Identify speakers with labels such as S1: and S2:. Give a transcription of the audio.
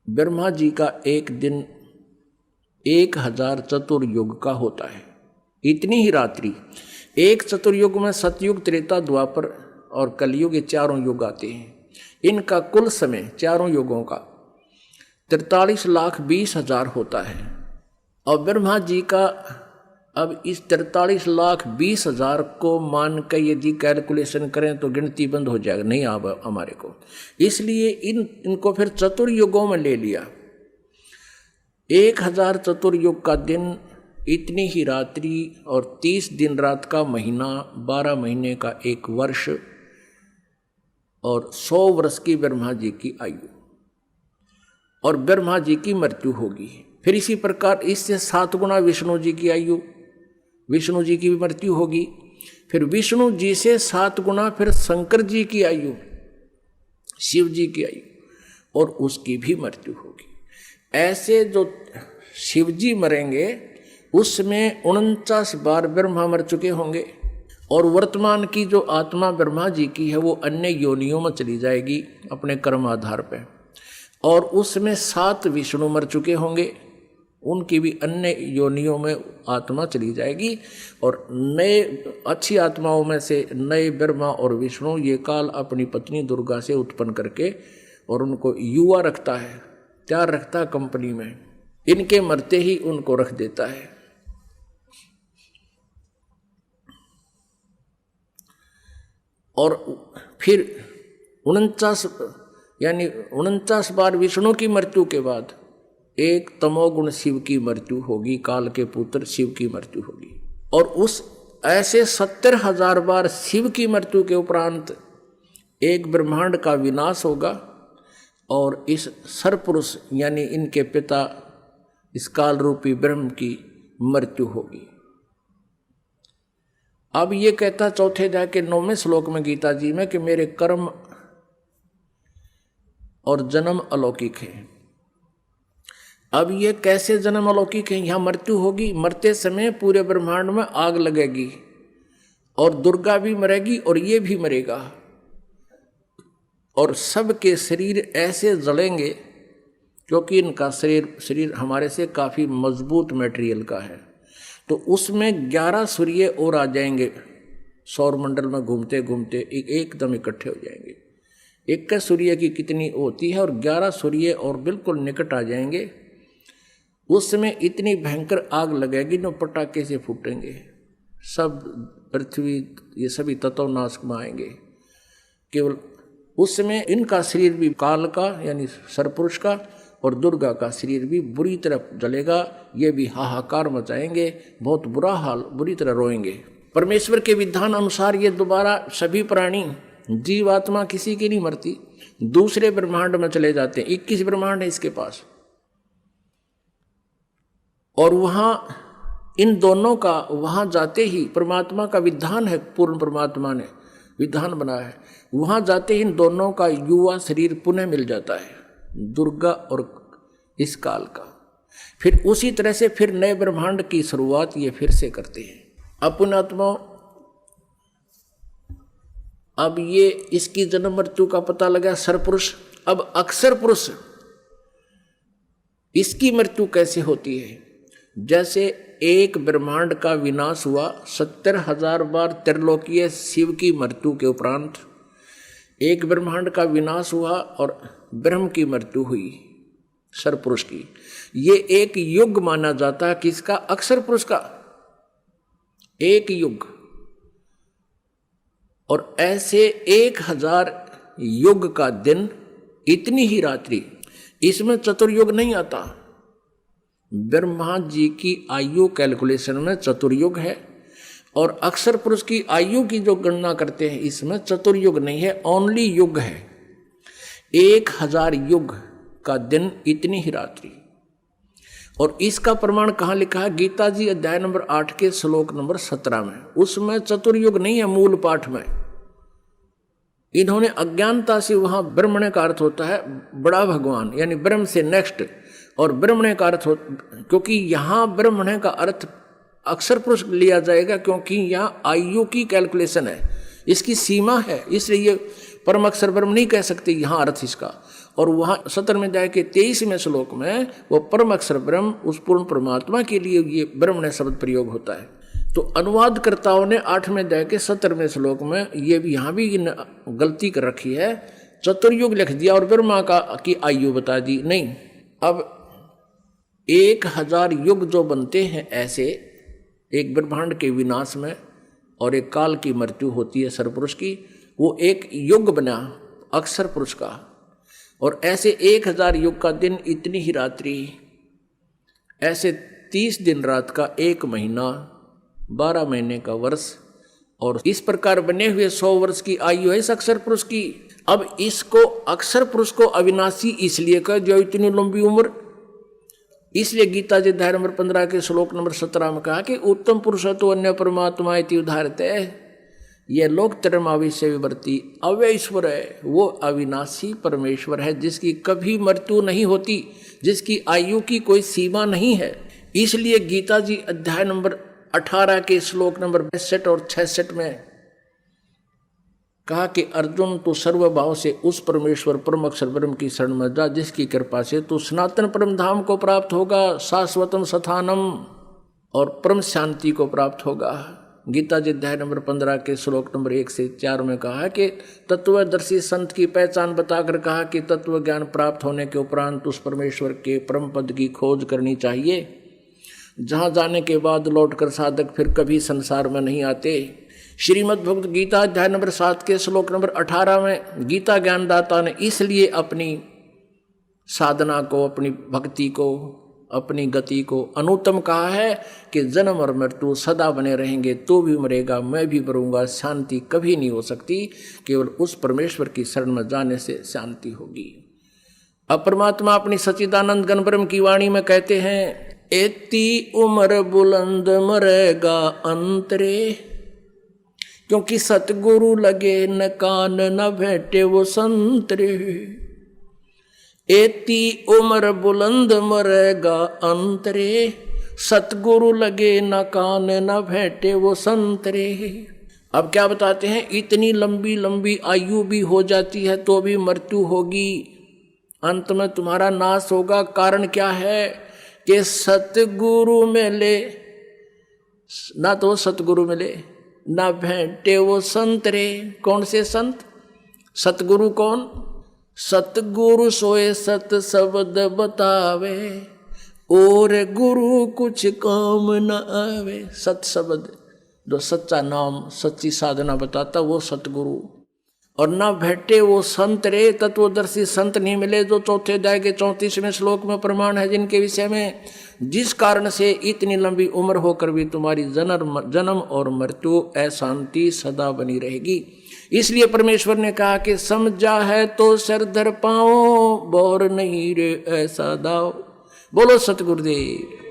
S1: ब्रह्मा जी का एक दिन 1000 चतुर्युग का होता है। इतनी ही रात्रि एक चतुर्युग में सतयुग, त्रेता, द्वापर और कलयुग, ये चारों युग आते हैं। इनका कुल समय चारों युगों का 43,20,000 होता है। और ब्रह्मा जी का अब इस 43,20,000 को मान कर यदि कैलकुलेशन करें तो गिनती बंद हो जाएगा, नहीं आ हमारे को। इसलिए इनको फिर चतुर्युगों में ले लिया। 1000 चतुर्युग का दिन, इतनी ही रात्रि और 30 दिन रात का महीना, 12 महीने का एक वर्ष और 100 वर्ष की ब्रह्मा जी की आयु और ब्रह्मा जी की मृत्यु होगी। फिर इसी प्रकार इससे 7 गुना विष्णु जी की आयु, विष्णु जी की भी मृत्यु होगी। फिर विष्णु जी से 7 गुना फिर शंकर जी की आयु, शिव जी की आयु और उसकी भी मृत्यु होगी। ऐसे जो शिव जी मरेंगे उसमें 49 बार ब्रह्मा मर चुके होंगे और वर्तमान की जो आत्मा ब्रह्मा जी की है वो अन्य योनियों में चली जाएगी अपने कर्म आधार पर, और उसमें 7 विष्णु मर चुके होंगे, उनकी भी अन्य योनियों में आत्मा चली जाएगी। और नए अच्छी आत्माओं में से नए ब्रह्मा और विष्णु ये काल अपनी पत्नी दुर्गा से उत्पन्न करके और उनको युवा रखता है, तैयार रखता है कंपनी में, इनके मरते ही उनको रख देता है। और फिर 49 बार विष्णु की मृत्यु के बाद एक तमोगुण शिव की मृत्यु होगी, काल के पुत्र शिव की मृत्यु होगी। और उस ऐसे 70,000 बार शिव की मृत्यु के उपरांत एक ब्रह्मांड का विनाश होगा और इस सरपुरुष यानी इनके पिता इस काल रूपी ब्रह्म की मृत्यु होगी। अब ये कहता चौथे अध्याय के 9वें श्लोक में गीता जी में कि मेरे कर्म और जन्म अलौकिक है। अब ये कैसे जन्म अलौकिक है? यहाँ मृत्यु होगी, मरते समय पूरे ब्रह्मांड में आग लगेगी और दुर्गा भी मरेगी और ये भी मरेगा और सबके शरीर ऐसे जलेंगे क्योंकि इनका शरीर हमारे से काफ़ी मजबूत मटेरियल का है। तो उसमें 11 सूर्य और आ जाएंगे, सौरमंडल में घूमते घूमते एकदम इकट्ठे हो जाएंगे। एक का सूर्य की कितनी होती है और 11 सूर्य और बिल्कुल निकट आ जाएंगे। उस समय इतनी भयंकर आग लगेगी न पटाखे से फूटेंगे, सब पृथ्वी ये सभी तत्व नाश में आएंगे। केवल उस समय इनका शरीर भी काल का यानी सरपुरुष का और दुर्गा का शरीर भी बुरी तरह जलेगा। ये भी हाहाकार मचाएंगे, बहुत बुरा हाल, बुरी तरह रोएंगे। परमेश्वर के विधान अनुसार ये दोबारा सभी प्राणी जीवात्मा किसी की नहीं मरती, दूसरे ब्रह्मांड में चले जाते हैं। 21 ब्रह्मांड है इसके पास और वहाँ इन दोनों का वहाँ जाते ही परमात्मा का विधान है, पूर्ण परमात्मा ने विधान बनाया है। वहाँ जाते ही इन दोनों का युवा शरीर पुनः मिल जाता है, दुर्गा और इस काल का। फिर उसी तरह से फिर नए ब्रह्मांड की शुरुआत ये फिर से करते हैं। अपनात्मा अब ये इसकी जन्म मृत्यु का पता लगा सरपुरुष। अब अक्षर पुरुष इसकी मृत्यु कैसे होती है? जैसे एक ब्रह्मांड का विनाश हुआ, 70,000 बार त्रिलोकीय शिव की मृत्यु के उपरांत एक ब्रह्मांड का विनाश हुआ और ब्रह्म की मृत्यु हुई सरपुरुष की। ये एक युग माना जाता है किसका? अक्षर पुरुष का, एक युग। और ऐसे 1000 युग का दिन, इतनी ही रात्रि, इसमें चतुर्युग नहीं आता। ब्रह्मा जी की आयु कैलकुलेशन में चतुर्युग है और अक्षर पुरुष की आयु की जो गणना करते हैं इसमें चतुर्युग नहीं है, ओनली युग है। 1000 युग का दिन, इतनी ही रात्रि। और इसका प्रमाण कहाँ लिखा है? गीता जी अध्याय नंबर 8 के श्लोक नंबर 17 में। उसमें चतुर्युग नहीं है मूल पाठ में। इन्होंने अज्ञानता से वहाँ ब्रह्मण्य का अर्थ होता है बड़ा भगवान यानी ब्रह्म से नेक्स्ट, और ब्रह्मण्य का अर्थ क्योंकि यहाँ ब्रह्मण्य का अर्थ अक्षर पुरुष लिया जाएगा क्योंकि यहाँ आयु की कैलकुलेशन है, इसकी सीमा है, इसलिए ये परम अक्षर ब्रह्म नहीं कह सकते यहाँ अर्थ इसका। और वहाँ 17वें अध्याय के 23वें श्लोक में वो परम अक्षर ब्रह्म, उस पूर्ण परमात्मा के लिए ये ब्रह्म ने शब्द प्रयोग होता है। तो अनुवादकर्ताओं ने 8वें अध्याय के 17वें श्लोक में ये भी यहाँ भी गलती कर रखी है, चतुर्युग लिख दिया और ब्रह्मा की आयु बता दी। नहीं, अब 1000 युग जो बनते हैं ऐसे एक ब्रह्मांड के विनाश में और एक काल की मृत्यु होती है सरपुरुष की, वो एक युग बना अक्षर पुरुष का। और ऐसे 1000 युग का दिन, इतनी ही रात्रि, ऐसे 30 दिन रात का एक महीना, 12 महीने का वर्ष, और इस प्रकार बने हुए 100 वर्ष की आयु है इस अक्षर पुरुष की। अब इसको अक्षर पुरुष को अविनाशी इसलिए कह जो इतनी लंबी उम्र, इसलिए गीता जी अध्याय नंबर 15 के श्लोक नंबर 17 में कहा कि उत्तम पुरुष तो अन्य परमात्मा इति उदाहरते, यह लोकतरम आविश्य विवर्ती अव्यय ईश्वर है, वो अविनाशी परमेश्वर है जिसकी कभी मृत्यु नहीं होती, जिसकी आयु की कोई सीमा नहीं है। इसलिए गीता जी अध्याय नंबर 18 के श्लोक नंबर 62 और 66 में कहा कि अर्जुन तू सर्वभाव से उस परमेश्वर परम अक्षर ब्रह्म की शरण में जा, जिसकी कृपा से तू सनातन परम धाम को प्राप्त होगा, शाश्वतम स्थानम और परम शांति को प्राप्त होगा। गीता जी अध्याय नंबर 15 के श्लोक नंबर 1 से 4 में कहा कि तत्वदर्शी संत की पहचान बताकर कहा कि तत्व ज्ञान प्राप्त होने के उपरांत उस परमेश्वर के परम पद की खोज करनी चाहिए, जहाँ जाने के बाद लौटकर साधक फिर कभी संसार में नहीं आते। श्रीमद् भगवद गीता अध्याय नंबर 7 के श्लोक नंबर 18 में गीता ज्ञानदाता ने इसलिए अपनी साधना को, अपनी भक्ति को, अपनी गति को अनुत्तम कहा है कि जन्म और मृत्यु सदा बने रहेंगे, तो भी मरेगा, मैं भी मरूंगा, शांति कभी नहीं हो सकती, केवल उस परमेश्वर की शरण में जाने से शांति होगी। अब परमात्मा अपनी सच्चिदानंद घन ब्रह्म की वाणी में कहते हैं, एती उम्र बुलंद मरेगा अंतरे, क्योंकि सतगुरु लगे न कान न भेटे वो संतरे। एती उम्र बुलंद मरेगा अंतरे, सतगुरु लगे न कान न भेटे वो संतरे। अब क्या बताते हैं, इतनी लंबी लंबी आयु भी हो जाती है तो भी मृत्यु होगी, अंत में तुम्हारा नाश होगा। कारण क्या है कि सतगुरु मिले ना, तो सतगुरु मिले ना भेंटे वो संतरे। कौन से संत? सतगुरु कौन? सतगुरु सोए सत शब्द बतावे, और गुरु कुछ काम न आवे। सत शब्द जो सच्चा नाम, सच्ची साधना बताता, वो सतगुरु। और ना भेंटे वो संत रे, तत्वदर्शी संत नहीं मिले, जो चौथे अध्याय के 34वें श्लोक में प्रमाण है, जिनके विषय में जिस कारण से इतनी लंबी उम्र होकर भी तुम्हारी जन्म और मृत्यु अशांति सदा बनी रहेगी। इसलिए परमेश्वर ने कहा कि समझा है तो सिर धर पाओ, बोर नहीं रे ऐसा दाओ। बोलो सतगुरुदेव।